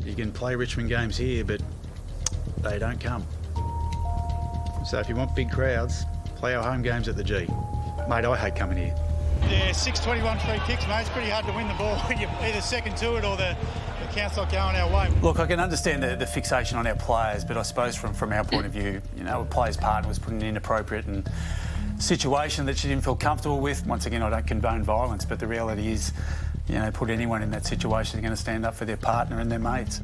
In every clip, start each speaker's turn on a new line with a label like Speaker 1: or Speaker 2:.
Speaker 1: You can play Richmond games here, but they don't come. So if you want big crowds, play our home games at the G. Mate, I hate coming here.
Speaker 2: Yeah, 621 free kicks, mate. It's pretty hard to win the ball when you're either second to it or the count's not going our way.
Speaker 3: Look, I can understand the fixation on our players, but I suppose from our point of view, you know, a player's partner was put in an inappropriate situation that she didn't feel comfortable with. Once again, I don't condone violence, but the reality is, you know, put anyone in that situation is going to stand up for their partner and their mates.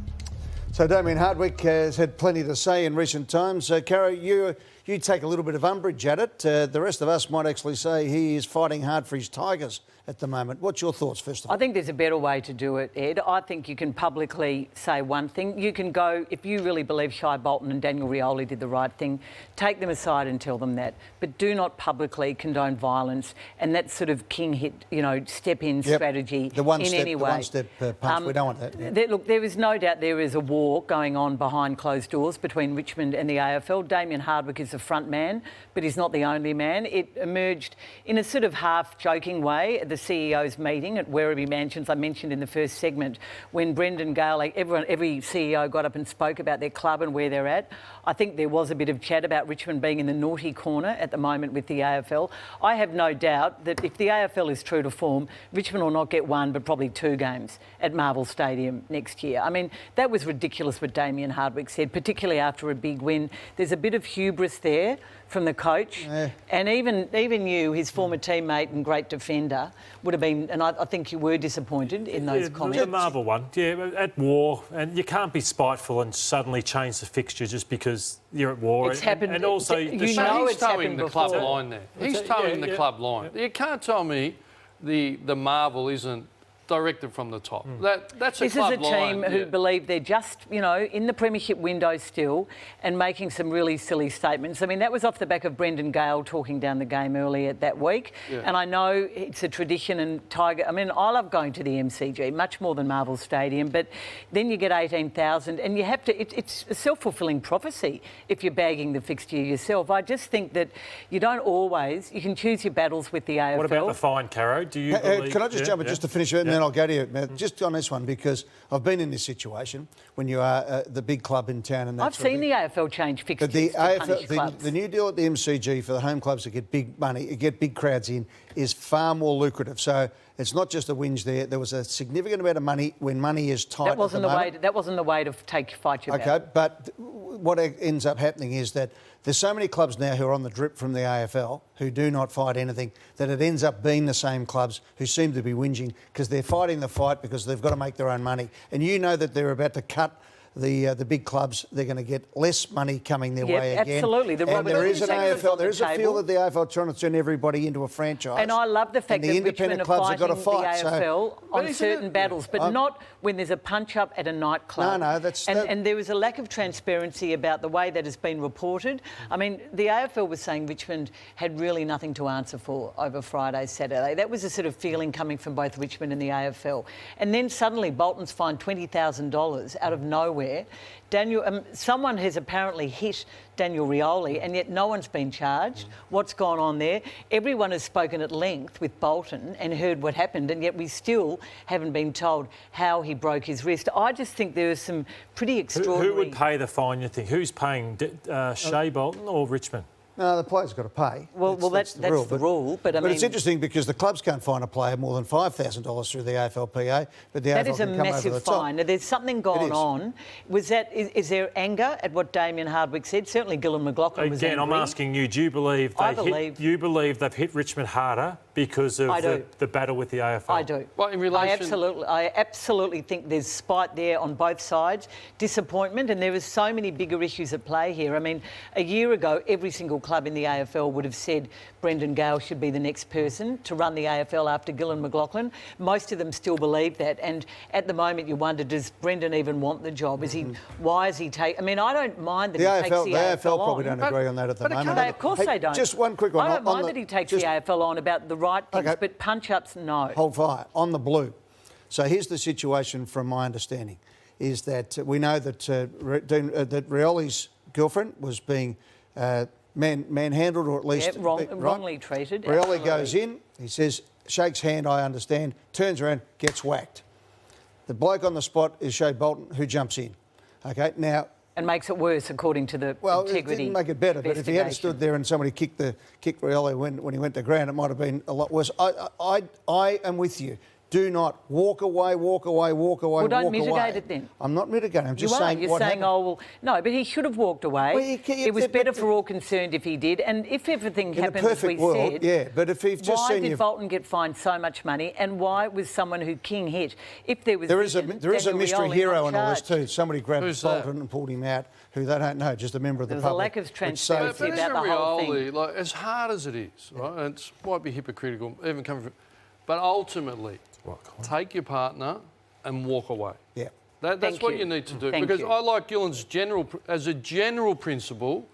Speaker 4: So Damien Hardwick has had plenty to say in recent times. Caro, you take a little bit of umbrage at it. The rest of us might actually say he is fighting hard for his Tigers at the moment. What's your thoughts, first of all?
Speaker 5: I think there's a better way to do it, Ed. I think you can publicly say one thing. You can go, if you really believe Shai Bolton and Daniel Rioli did the right thing, take them aside and tell them that. But do not publicly condone violence and that sort of king hit, you know, step-in strategy
Speaker 4: the one
Speaker 5: in
Speaker 4: step,
Speaker 5: any way.
Speaker 4: The one-step punch, we don't want that.
Speaker 5: Look, there is no doubt there is a war going on behind closed doors between Richmond and the AFL. Damien Hardwick is the front man, but he's not the only man. It emerged in a sort of half-joking way at the CEO's meeting at Werribee Mansions, I mentioned in the first segment, when Brendan Gale, every CEO got up and spoke about their club and where they're at. I think there was a bit of chat about Richmond being in the naughty corner at the moment with the AFL. I have no doubt that if the AFL is true to form, Richmond will not get one, but probably 2 games at Marvel Stadium next year. I mean, that was ridiculous what Damien Hardwick said, particularly after a big win. There's a bit of hubris there from the coach. And even you, his former teammate and great defender, would have been, and I think you were disappointed in those comments.
Speaker 6: The Marvel one, at war, and you can't be spiteful and suddenly change the fixture just because you're at war.
Speaker 5: It's happened.
Speaker 6: And also,
Speaker 5: you know
Speaker 7: he's
Speaker 5: it's happened
Speaker 7: towing the
Speaker 5: before.
Speaker 7: club line there. He's towing the club line. You can't tell me the Marvel isn't directed from the top. That's a club line.
Speaker 5: This is a team who believe they're just, you know, in the premiership window still and making some really silly statements. I mean, that was off the back of Brendan Gale talking down the game earlier that week. And I know it's a tradition and Tiger... I mean, I love going to the MCG, much more than Marvel Stadium, but then you get 18,000 and you have to... It's a self-fulfilling prophecy if you're bagging the fixture yourself. I just think that you don't always... You can choose your battles with the AFL.
Speaker 6: What about the fine, Caro? Do you believe...
Speaker 4: Can I just jump in just to finish it? And then I'll go to you, just on this one, because I've been in this situation when you are the big club in town. And that
Speaker 5: I've seen the AFL change fixtures
Speaker 4: the
Speaker 5: to
Speaker 4: AFL,
Speaker 5: punish clubs.
Speaker 4: The new deal at the MCG for the home clubs to get big money, get big crowds in, is far more lucrative. So it's not just a whinge there. There was a significant amount of money when money is tight. That wasn't
Speaker 5: the way to fight your battle.
Speaker 4: Okay, but what ends up happening is that there's so many clubs now who are on the drip from the AFL who do not fight anything, that it ends up being the same clubs who seem to be whinging because they're fighting the fight because they've got to make their own money. And you know that they're about to cut the big clubs. They're going to get less money coming their way again.
Speaker 5: Absolutely.
Speaker 4: And there is an AFL. There is a feel that the AFL trying to turn everybody into a franchise.
Speaker 5: And I love the fact that Richmond are fighting the AFL on certain battles, but not when there's a punch-up at a nightclub.
Speaker 4: No, that's...
Speaker 5: And there was a lack of transparency about the way that has been reported. I mean, the AFL was saying Richmond had really nothing to answer for over Friday, Saturday. That was a sort of feeling coming from both Richmond and the AFL. And then suddenly Bolton's fined $20,000 out of nowhere. Someone has apparently hit Daniel Rioli and yet no one's been charged. What's gone on there? Everyone has spoken at length with Bolton and heard what happened, and yet we still haven't been told how he broke his wrist. I just think there is some pretty extraordinary...
Speaker 6: Who would pay the fine, you think? Who's paying? Shai Bolton or Richmond?
Speaker 4: No, the player's got to pay.
Speaker 5: Well, that's the rule. But
Speaker 4: it's interesting because the clubs can't fine a player more than $5,000 through the AFLPA, but the AFL
Speaker 5: that is a
Speaker 4: can come
Speaker 5: massive
Speaker 4: over the top.
Speaker 5: fine. Now, there's something going on. Is there anger at what Damien Hardwick said? Certainly, Gillon McLachlan was angry.
Speaker 6: I'm asking you: do you believe you believe they've hit Richmond harder because of the battle with the AFL?
Speaker 5: I do.
Speaker 7: Well, in relation...
Speaker 5: I absolutely think there's spite there on both sides, disappointment, and there are so many bigger issues at play here. I mean, a year ago, every single club in the AFL would have said Brendan Gale should be the next person to run the AFL after Gillon McLachlan. Most of them still believe that, and at the moment you wonder, does Brendan even want the job? Is he? Why is he take? I mean, I don't mind that he takes the AFL
Speaker 4: probably don't agree on that at the moment.
Speaker 5: Of course they don't.
Speaker 4: Just one quick one.
Speaker 5: I don't mind that he takes the AFL on about the right things, but punch-ups, no.
Speaker 4: Hold fire. On the blue. So here's the situation from my understanding, is that we know that that Rioli's girlfriend was being manhandled, or at least...
Speaker 5: wrongly treated.
Speaker 4: Rioli goes in, he says, shakes hand, I understand, turns around, gets whacked. The bloke on the spot is Shea Bolton, who jumps in. Okay, now...
Speaker 5: And makes it worse, according to the
Speaker 4: Well,
Speaker 5: integrity
Speaker 4: it didn't make it better, but if he had stood there and somebody kicked Rioli when he went to ground, it might have been a lot worse. I am with you. Do not walk away.
Speaker 5: Well, don't mitigate it then.
Speaker 4: I'm not mitigating. I'm just saying
Speaker 5: You're saying,
Speaker 4: happened.
Speaker 5: oh, well, no, but he should have walked away.
Speaker 4: Well,
Speaker 5: it was better for all concerned if he did. And if everything
Speaker 4: in
Speaker 5: happened
Speaker 4: a
Speaker 5: as we
Speaker 4: perfect world,
Speaker 5: said,
Speaker 4: yeah. But if he've just
Speaker 5: why
Speaker 4: seen
Speaker 5: did
Speaker 4: you...
Speaker 5: Bolton get fined so much money, and why was someone who King hit? If there was
Speaker 4: There is a mystery
Speaker 5: Rioli
Speaker 4: hero
Speaker 5: not
Speaker 4: in all this
Speaker 5: charged.
Speaker 4: too. Somebody grabbed
Speaker 7: Who's
Speaker 4: Bolton
Speaker 7: that?
Speaker 4: and pulled him out, who they don't know, just a member of the
Speaker 5: There was
Speaker 4: public.
Speaker 5: a lack of
Speaker 4: which
Speaker 5: transparency
Speaker 4: saved
Speaker 7: But
Speaker 5: about the whole thing.
Speaker 7: Rioli, like, as hard as it is, right, and it might be hypocritical, even coming from... But ultimately, take your partner and walk away.
Speaker 4: Yeah.
Speaker 7: That's
Speaker 5: Thank
Speaker 7: what
Speaker 5: you.
Speaker 7: you need to do.
Speaker 5: Thank
Speaker 7: because
Speaker 5: you.
Speaker 7: I like Gillen's as a general principle,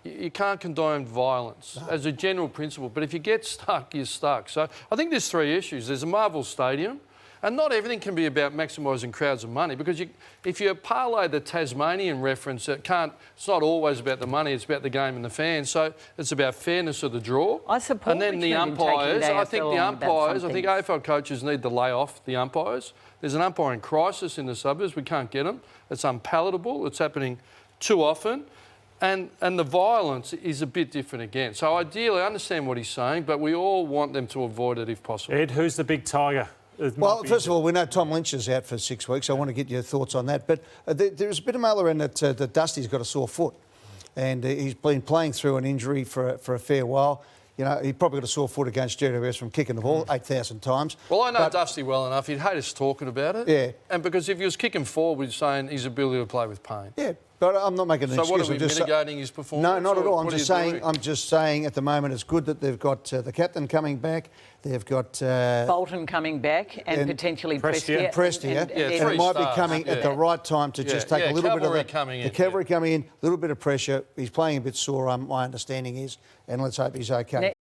Speaker 7: you can't condone violence as a general principle. But if you get stuck, you're stuck. So I think there's three issues. There's a Marvel Stadium. And not everything can be about maximising crowds and money, because if you parlay the Tasmanian reference, it's not always about the money, it's about the game and the fans. So it's about fairness of the draw.
Speaker 5: I support
Speaker 7: And then the
Speaker 5: Richmond in taking
Speaker 7: umpires,
Speaker 5: the
Speaker 7: I think
Speaker 5: AFL
Speaker 7: the
Speaker 5: on about
Speaker 7: umpires,
Speaker 5: some
Speaker 7: I think
Speaker 5: things.
Speaker 7: AFL coaches need to lay off the umpires. There's an umpiring crisis in the suburbs, we can't get them. It's unpalatable, it's happening too often. And the violence is a bit different again. So ideally, I understand what he's saying, but we all want them to avoid it if possible.
Speaker 6: Ed, who's the big tiger?
Speaker 4: Well, first of all, we know Tom Lynch is out for 6 weeks. I want to get your thoughts on that. But there's a bit of mail around that Dusty's got a sore foot, and he's been playing through an injury for a fair while. You know, he probably got a sore foot against WWOS from kicking the ball 8,000 times.
Speaker 7: Well, I know Dusty well enough. He'd hate us talking about it.
Speaker 4: Yeah.
Speaker 7: And because if he was kicking forward, we'd saying his ability to play with pain.
Speaker 4: Yeah, but I'm not making an
Speaker 7: So
Speaker 4: excuse.
Speaker 7: what are we
Speaker 4: I'm just
Speaker 7: mitigating his performance?
Speaker 4: No, not at all.
Speaker 7: What
Speaker 4: I'm just saying at the moment it's good that they've got the captain coming back. They've got
Speaker 5: Bolton coming back and potentially Prestia.
Speaker 4: Prestia,
Speaker 5: and
Speaker 4: and
Speaker 7: three
Speaker 4: it might be
Speaker 7: stars,
Speaker 4: coming at the right time to just take a little bit of
Speaker 7: cavalry
Speaker 4: the
Speaker 7: coming in,
Speaker 4: cavalry coming in, a little bit of pressure. He's playing a bit sore, my understanding is, and let's hope he's okay.